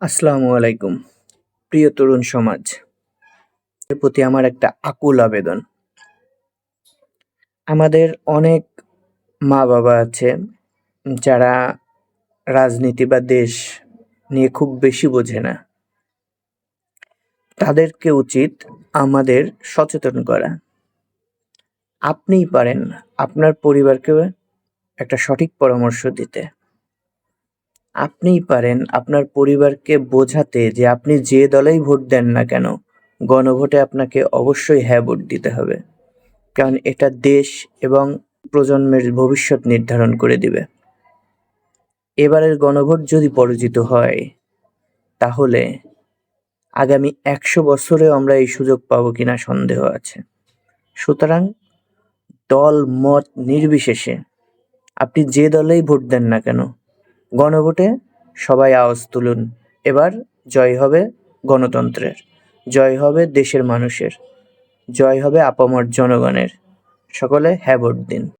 আসসালামু আলাইকুম। প্রিয় তরুণ সমাজ, এর প্রতি আমার একটা আকুল আবেদন। আমাদের অনেক মা-বাবা আছে যারা রাজনীতি বা দেশ নিয়ে খুব বেশি বোঝে না। তাদেরকে উচিত আমাদের সচেতন করা। আপনিই পারেন আপনার পরিবারকে একটা সঠিক পরামর্শ দিতে। আপনিই পারেন আপনার পরিবারকে বোঝাতে যে আপনি যে দলেই ভোট দেন না কেন, গণভোটে আপনাকে অবশ্যই হ্যাঁ ভোট দিতে হবে। কারণ এটা দেশ এবং প্রজন্মের ভবিষ্যৎ নির্ধারণ করে দিবে। এবারের গণভোট যদি পরাজিত হয়, তাহলে আগামী ১০০ বছরেও আমরা এই সুযোগ পাবো কিনা সন্দেহ আছে। সুতরাং দল মত নির্বিশেষে আপনি যে দলেই ভোট দেন না কেন, গণভোটে সবাই আওয়াজ তুলুন। এবার জয় হবে গণতন্ত্রের, জয় হবে দেশের মানুষের, জয় হবে আপামর জনগণের। সকলে হ্যাঁ ভোট দিন।